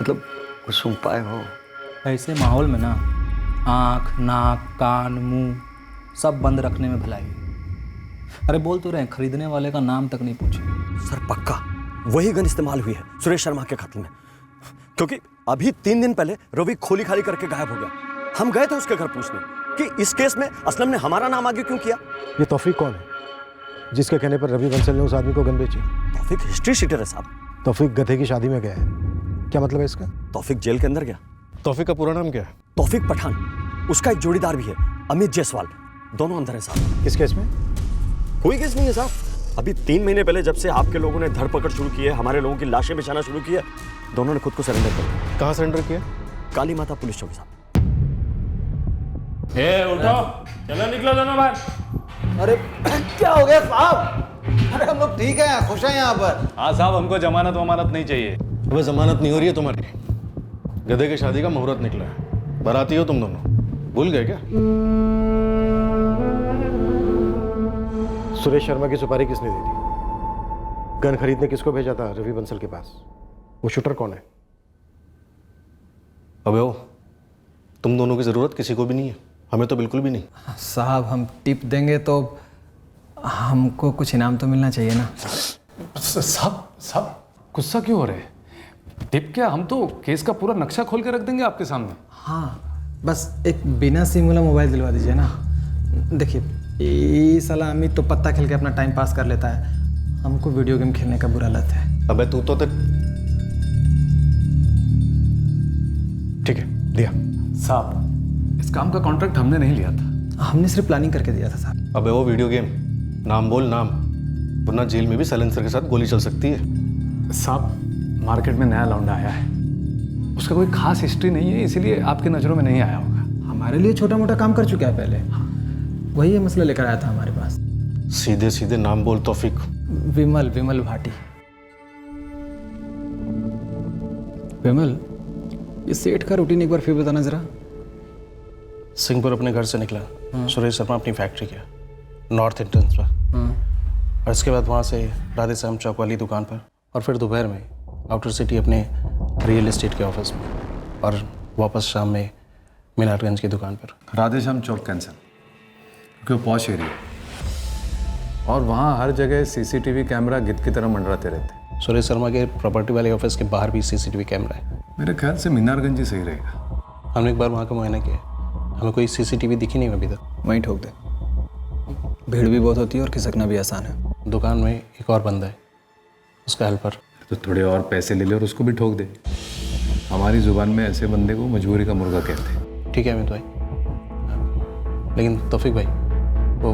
मतलब कुछ उपाय हो? ऐसे माहौल में ना आँख, नाक, कान, मुंह सब बंद रखने में भलाई। अरे बोल तो रहे, खरीदने वाले का नाम तक नहीं पूछे। सर पक्का वही गन इस्तेमाल हुई है सुरेश शर्मा के कत्ल में, क्योंकि अभी 3 दिन पहले रवि खोली खाली करके गायब हो गया। हम गए थे उसके घर पूछने कि इस केस में असलम ने हमारा नाम आगे क्यों किया। ये तौफीक कौन है जिसके कहने पर रवि बंसल ने उस आदमी को गन बेची? तौफीक हिस्ट्री शीटर है साहब। तौफीक गधे की शादी में गया है, क्या मतलब है इसका? तौफीक जेल के अंदर गया। तौफीक का पूरा नाम क्या है? तौफीक पठान, उसका एक जोड़ीदार भी है अमित जायसवाल, दोनों अंदर है साहब। किस केस में? कोई केस नहीं है साहब। अभी 3 महीने पहले जब से आपके लोगों ने धरपकड़ शुरू की है, हमारे लोगों की लाशें बिछाना शुरू की है, दोनों ने खुद को सरेंडर कर दिया। कहाँ सरेंडर किया? काली माता पुलिस चौकी साहब। उठो, चलो निकलो दोनों बाहर। अरे क्या हो गया साहब? अरे हम लोग ठीक है, खुश हैं यहाँ पर। हाँ साहब, हमको जमानत वमानत नहीं चाहिए। अबे जमानत नहीं हो रही है तुम्हारी। गधे की शादी का मुहूर्त निकला है, बाराती हो तुम दोनों, भूल गए क्या? सुरेश शर्मा की सुपारी किसने दी थी? गन खरीदने किसको भेजा था रवि बंसल के पास? वो शूटर कौन है? अबे ओ, तुम दोनों की जरूरत किसी को भी नहीं है, हमें तो बिल्कुल भी नहीं। साहब हम टिप देंगे तो हमको कुछ इनाम तो मिलना चाहिए ना। साहब गुस्सा क्यों हो रहे हैं? टिप क्या, हम तो केस का पूरा नक्शा खोल के रख देंगे आपके सामने। हाँ, बस एक बिना सिम वाला मोबाइल दिलवा दीजिए ना। देखिए, ये साला अमित तो पत्ता खेल के अपना टाइम पास कर लेता है, हमको वीडियो गेम खेलने का बुरा लत है। अबे तू तो ठीक है, दिया। साहब इस काम का कॉन्ट्रैक्ट हमने नहीं लिया था, हमने सिर्फ प्लानिंग करके दिया था साहब। अबे वो वीडियो गेम, नाम बोल नाम, वरना जेल में भी साइलेंसर के साथ गोली चल सकती है। साहब मार्केट में नया लौंडा आया है, उसका कोई खास हिस्ट्री नहीं है, इसीलिए आपकी नज़रों में नहीं आया होगा। हमारे लिए छोटा मोटा काम कर चुका है पहले, वही ये मसला लेकर आया था हमारे पास। सीधे सीधे नाम बोल तौफीक। विमल भाटी। विमल, ये सेठ का रूटीन एक बार फिर बताना जरा। सिंहपुर अपने घर से निकला, सुरेश शर्मा अपनी फैक्ट्री गया, नॉर्थ एंट्रेंस पर, और इसके बाद वहाँ से राधे श्याम चौक वाली दुकान पर, और फिर दोपहर में आउटर सिटी अपने रियल एस्टेट के ऑफिस में, और वापस शाम में मीनारगंज की दुकान पर। राधे श्याम चौक कैंसिल, क्योंकि वो पॉश एरिया, और वहाँ हर जगह सीसीटीवी कैमरा गिद्ध की तरह मंडराते रहते। सुरेश शर्मा के प्रॉपर्टी वाले ऑफिस के बाहर भी सीसीटीवी कैमरा है। मेरे ख्याल से मीनारगंज ही सही रहेगा। हमने एक बार वहाँ का मुआयना किया, हमें कोई सीसीटीवी दिखी नहीं अभी तक। वहीं ठोक दे, भीड़ भी बहुत होती है और खिसकना भी आसान है। दुकान में एक और बंदा है, उसका हेल्पर। तो थोड़े और पैसे ले ले और उसको भी ठोक दे। हमारी जुबान में ऐसे बंदे को मजबूरी का मुर्गा कहते हैं। ठीक है अमित भाई, लेकिन तौफीक भाई वो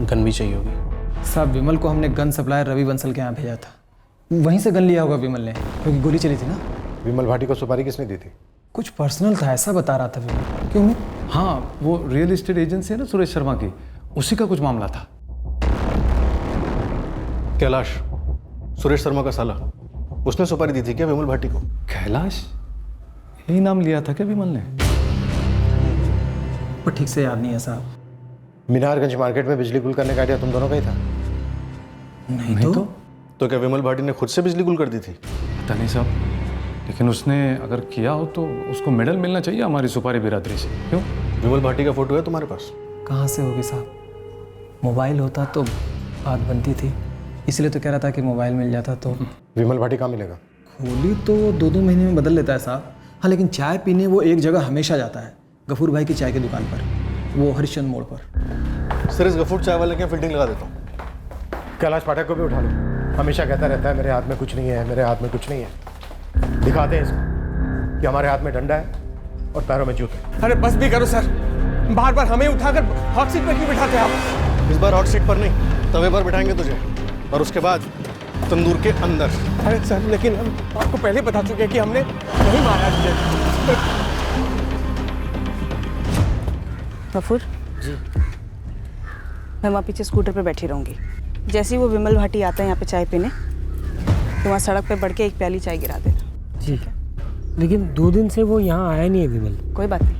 गन भी चाहिए होगी। साहब विमल को हमने गन सप्लायर रवि बंसल के यहाँ भेजा था, वहीं से गन लिया होगा विमल ने, क्योंकि गोली चली थी ना। विमल भाटी को सुपारी किसने दी थी? कुछ पर्सनल था ऐसा बता रहा था विमल। क्यों में? हाँ, वो रियल एस्टेट एजेंसी है ना सुरेश शर्मा की, उसी का कुछ मामला था। कैलाश, सुरेश शर्मा का साला, उसने सुपारी दी थी क्या विमल भाटी को? कैलाश, यही नाम लिया था क्या विमल ने? पर ठीक से याद नहीं है साहब। मीनारगंज मार्केट में बिजली गुल करने का आइडिया तुम दोनों का ही था? नहीं तो क्या विमल भाटी ने खुद से बिजली गुल कर दी थी? पता नहीं साहब, लेकिन उसने अगर किया हो तो उसको मेडल मिलना चाहिए हमारी सुपारी बिरादरी से। क्यों? विमल भाटी का फोटो है तुम्हारे पास? कहाँ से होगी साहब, मोबाइल होता तो बात बनती थी, इसलिए तो कह रहा था कि मोबाइल मिल जाता तो। विमल भाटी कहाँ मिलेगा? होली तो 2-2 महीने में बदल लेता है साहब। हाँ, लेकिन चाय पीने वो एक जगह हमेशा जाता है, गफूर भाई की चाय की दुकान पर, वो हरिश्चंद्र मोड़ पर। सर इस गफूर चाय वाले के फील्डिंग लगा देता हूँ। कैलाश पाठक को भी उठा लो, हमेशा कहता रहता है मेरे हाथ में कुछ नहीं है, मेरे हाथ में कुछ नहीं है। दिखाते हैं इसको कि हमारे हाथ में डंडा है और पैरों में जूते। अरे बस भी करो सर, बार बार हमें उठाकर हॉट सीट पर क्यों बिठाते आप? इस बार हॉट सीट पर नहीं, तवे पर बिठाएंगे तुझे, और उसके बाद तंदूर के अंदर। अरे सर, लेकिन हम आपको पहले बता चुके हैं कि हमने नहीं मारा तुझे। गफूर जी, मैं वहाँ पीछे स्कूटर पे बैठी रहूँगी। जैसे ही वो विमल भाटी आता है यहाँ पे चाय पीने, तो वहाँ सड़क पे बढ़ के एक प्याली चाय गिरा देना। ठीक है, लेकिन 2 दिन से वो यहाँ आया नहीं है विमल। कोई बात नहीं,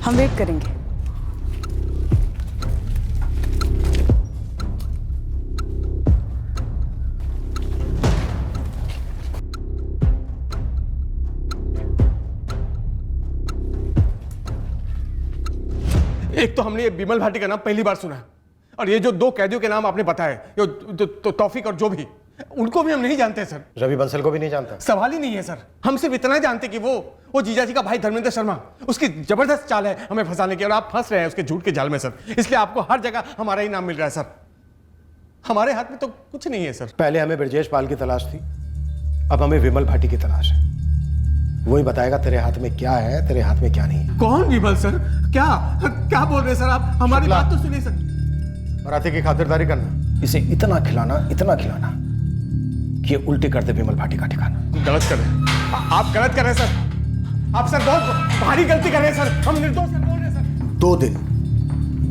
हम वेट करेंगे। एक तो हमने ये विमल भाटी का नाम पहली बार सुना है, और ये जो 2 कैदियों के नाम आपने बताए, तो तौफीक और जो भी, उनको भी हम नहीं जानते सर। रवि बंसल को भी नहीं जानता? सवाल ही नहीं है सर, हम सिर्फ इतना जानते कि वो जीजा जी का भाई धर्मेंद्र शर्मा, उसकी जबरदस्त चाल है हमें फंसाने की, और आप फंस रहे हैं उसके झूठ के जाल में सर, इसलिए आपको हर जगह हमारा ही नाम मिल रहा है सर। हमारे हाथ में तो कुछ नहीं है सर। पहले हमें ब्रजेश पाल की तलाश थी, अब हमें विमल भाटी की तलाश है। वही बताएगा तेरे हाथ में क्या है, तेरे हाथ में क्या नहीं है। कौन विमल सर? क्या बोल रहे हैं सर आप? हमारी बात तो सुनिए सर। मराठी की खातिरदारी करना, इसे इतना खिलाना कि ये उल्टी कर दे विमल भाटी का ठिकाना। गलत कर रहे हैं आप, गलत कर रहे हैं सर। आप सर बहुत भारी गलती कर रहे हैं सर, हम निर्दोष सर बोल रहे हैं सर। 2 दिन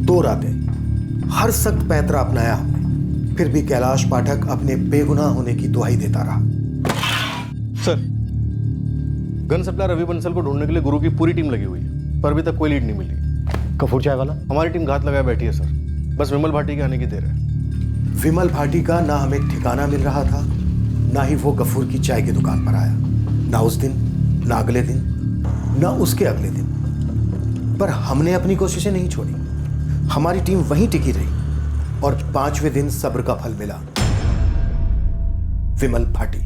2 रातें हर सख्त पैंतरा अपनाया हमने, फिर भी कैलाश पाठक अपने बेगुनाह होने की दुहाई देता रहा। Sir, gun supplier Ravi Bansal को ढूंढने के लिए गुरु की पूरी टीम लगी हुई है, पर अभी तक कोई लीड नहीं मिल रही। कपूर चाय वाला? हमारी टीम घात लगाए बैठी है सर, बस विमल भाटी के आने की देर है। विमल भाटी का ना हमें ठिकाना मिल रहा था, ना ही वो गफूर की चाय की दुकान पर आया, ना उस दिन, ना अगले दिन, ना उसके अगले दिन। पर हमने अपनी कोशिशें नहीं छोड़ी, हमारी टीम वहीं टिकी रही और 5वें दिन सब्र का फल मिला, विमल भाटी।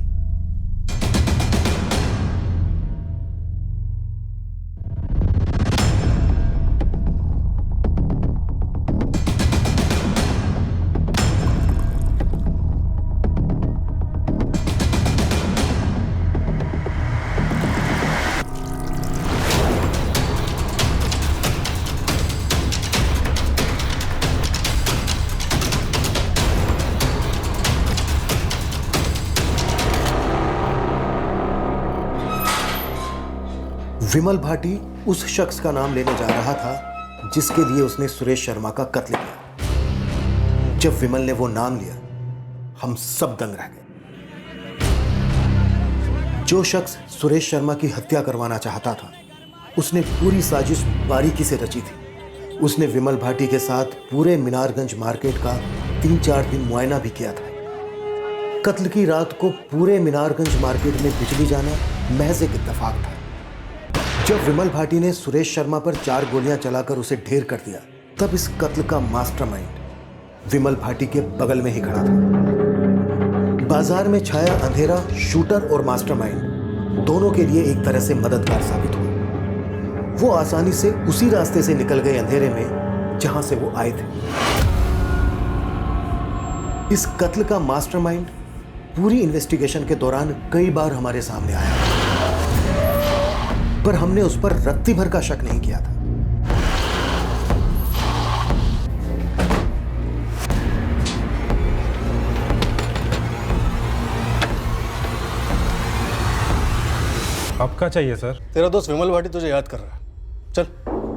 विमल भाटी उस शख्स का नाम लेने जा रहा था जिसके लिए उसने सुरेश शर्मा का कत्ल किया। जब विमल ने वो नाम लिया, हम सब दंग रह गए। जो शख्स सुरेश शर्मा की हत्या करवाना चाहता था, उसने पूरी साजिश बारीकी से रची थी। उसने विमल भाटी के साथ पूरे मीनारगंज मार्केट का 3-4 दिन मुआयना भी किया था। कत्ल की रात को पूरे मीनारगंज मार्केट में बिजली जाना महज एक इत्तेफाक था। जब विमल भाटी ने सुरेश शर्मा पर 4 गोलियां चलाकर उसे ढेर कर दिया, तब इस कत्ल का मास्टरमाइंड विमल भाटी के बगल में ही खड़ा था। बाजार में छाया अंधेरा शूटर और मास्टरमाइंड दोनों के लिए एक तरह से मददगार साबित हुआ। वो आसानी से उसी रास्ते से निकल गए अंधेरे में जहां से वो आए थे। इस कत्ल का मास्टरमाइंड पूरी इन्वेस्टिगेशन के दौरान कई बार हमारे सामने आया, पर हमने उस पर रत्ती भर का शक नहीं किया था। अब क्या चाहिए सर? तेरा दोस्त विमल भाटी तुझे याद कर रहा है, चल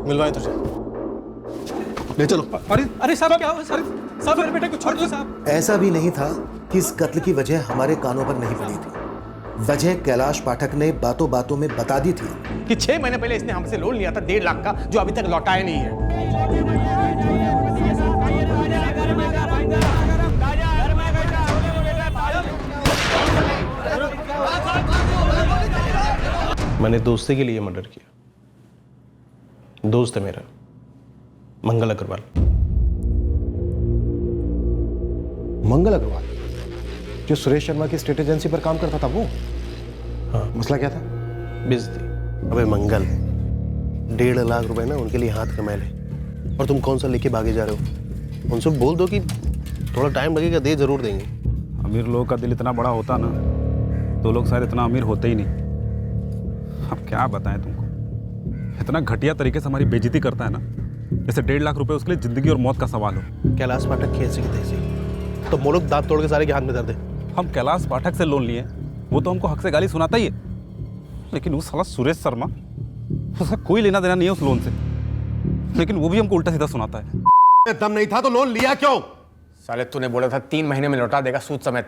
मिलवाए तुझे, ले चलो। अरे साहब क्या हुआ? साहब मेरे बेटे को छोड़ दो साहब। ऐसा भी नहीं था कि इस कत्ल की वजह हमारे कानों पर नहीं पड़ी थी। वजह कैलाश पाठक ने बातों बातों में बता दी थी कि 6 महीने पहले इसने हमसे लोन लिया था 1.5 लाख का, जो अभी तक लौटाया नहीं है। मैंने दोस्ती के लिए मर्डर किया। दोस्त है मेरा मंगल अग्रवाल। मंगल अग्रवाल जो सुरेश शर्मा की स्टेट एजेंसी पर काम करता था वो? हाँ। मसला क्या था? बिजली। अबे मंगल 1.5 लाख रुपए ना उनके लिए हाथ कमाए ले, और तुम कौन सा लेके भागे जा रहे हो? उनसे बोल दो कि थोड़ा टाइम लगेगा, दे जरूर देंगे। अमीर लोगों का दिल इतना बड़ा होता ना तो लोग शायद इतना अमीर होते ही नहीं। अब क्या बताएं तुमको, इतना घटिया तरीके से हमारी बेइज्जती करता है ना, जैसे 1.5 लाख रुपए उसके लिए जिंदगी और मौत का सवाल हो। कैलाश पाठक खेत से तैसे तो मोलक दांत तोड़ के सारे के हाथ में दर्द है। हम कैलाश पाठक से लोन लिए, वो तो हमको हक से गाली सुनाता ही है, लेकिन उस साला सुरेश शर्मा, उसका कोई लेना देना नहीं है उस लोन से, लेकिन वो भी हमको उल्टा सीधा सुनाता है। दम नहीं था तो लोन लिया क्यों? साले तूने बोला था 3 महीने में लौटा देगा सूद समेत,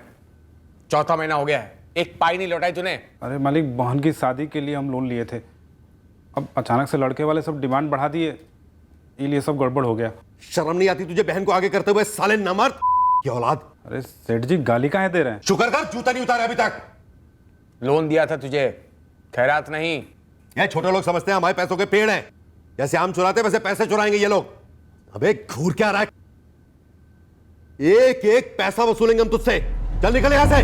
4था महीना हो गया है, एक पाई नहीं लौटाई तूने। अरे मालिक, बहन की शादी के लिए हम लोन लिए थे, अब अचानक से लड़के वाले सब डिमांड बढ़ा दिए, इसलिए सब गड़बड़ हो गया। शर्म नहीं आती तुझे बहन को आगे करते हुए? साले नमर्द की औलाद। अरे सेठ जी, गाली काहे दे रहे हैं? शुक्र कर जूता नहीं उतारा अभी तक। लोन दिया था तुझे, खैरात नहीं। ये छोटे लोग समझते हैं हमारे पैसों के पेड़ हैं, जैसे आम चुराते वैसे पैसे चुराएंगे ये लोग। अबे घूर क्या रहा है? एक एक पैसा वसूलेंगे हम तुझसे। चल निकल यहां से,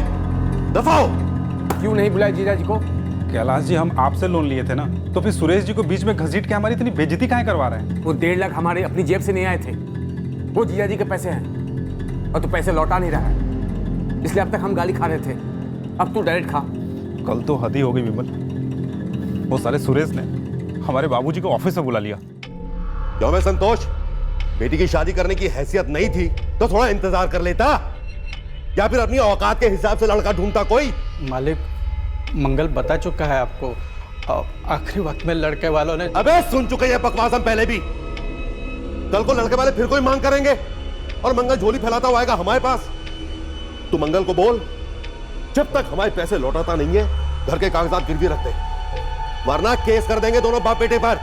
दफा हो। क्यों नहीं बुलाया जीजा जी को? कैलाश जी, हम आपसे लोन लिए थे ना, तो फिर सुरेश जी को बीच में घसीट के हमारी इतनी बेइज्जती काहे करवा रहे हैं? वो 1.5 लाख हमारे अपनी जेब से नहीं आए थे, वो जीजा जी के पैसे हैं, और तू पैसे लौटा नहीं रहा है, इसलिए अब तक हम गाली खा रहे थे, अब तू डायरेक्ट खा। कल तो हद ही हो गई विमल, वो सारे सुरेश ने हमारे बाबूजी को ऑफिस में बुला लिया। क्यों मैं संतोष, बेटी की शादी करने की हैसियत नहीं थी तो थोड़ा इंतजार कर लेता, या फिर अपनी औकात के हिसाब से लड़का ढूंढता कोई। मालिक, मंगल बता चुका है आपको, और आखिरी वक्त में लड़के वालों ने अबे सुन चुके ये बकवास हम पहले भी। कल को लड़के वाले फिर कोई मांग करेंगे और मंगल झोली फैलाता हुआ आएगा हमारे पास। तू मंगल को बोल, जब तक हमारे पैसे लौटाता नहीं है घर के कागजात गिरवी रखते, वरना केस कर देंगे दोनों बाप बेटे पर।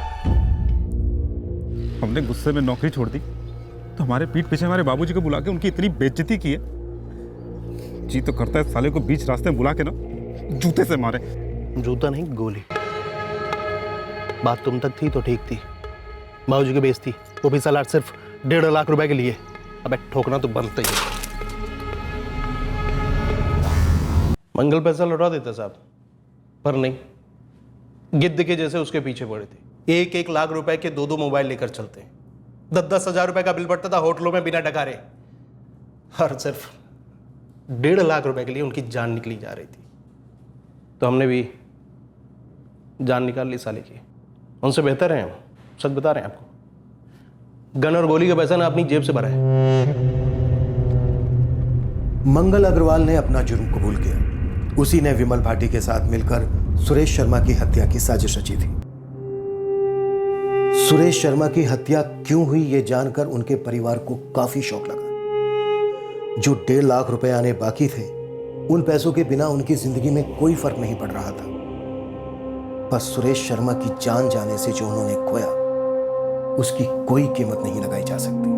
हमने गुस्से में नौकरी छोड़ दी तो हमारे पीठ पीछे हमारे बाबूजी को बुला के उनकी इतनी बेइज्जती की है। जी तो करता है साले को बीच रास्ते में बुला के ना जूते से मारे। जूता नहीं, गोली। बात तुम तक थी तो ठीक थी, बाबूजी की बेइज्जती, वो भी साला सिर्फ 1.5 लाख रुपए के लिए। अबे ठोकना तो बनता ही है। मंगल पैसा लौटा देता साहब, पर नहीं, गिद्ध के जैसे उसके पीछे पड़े थे। 1-1 लाख रुपए के 2-2 मोबाइल लेकर चलते, 10-10 हजार रुपए का बिल पड़ता था होटलों में बिना डकारे, और सिर्फ 1.5 लाख रुपए के लिए उनकी जान निकली जा रही थी। तो हमने भी जान निकाल ली साले की। उनसे बेहतर है हम, सच बता रहे हैं आपको। गन और गोली का पैसा ना अपनी जेब से भरा है। मंगल अग्रवाल ने अपना जुर्म कबूल किया। उसी ने विमल भाटी के साथ मिलकर सुरेश शर्मा की हत्या की साजिश रची थी। सुरेश शर्मा की हत्या क्यों हुई ये जानकर उनके परिवार को काफी शौक लगा। जो 1.5 लाख रुपए आने बाकी थे, उन पैसों के बिना उनकी जिंदगी में कोई फर्क नहीं पड़ रहा था। पर सुरेश शर्मा की जान जाने से जो उन्होंने खोया, उसकी कोई कीमत नहीं लगाई जा सकती।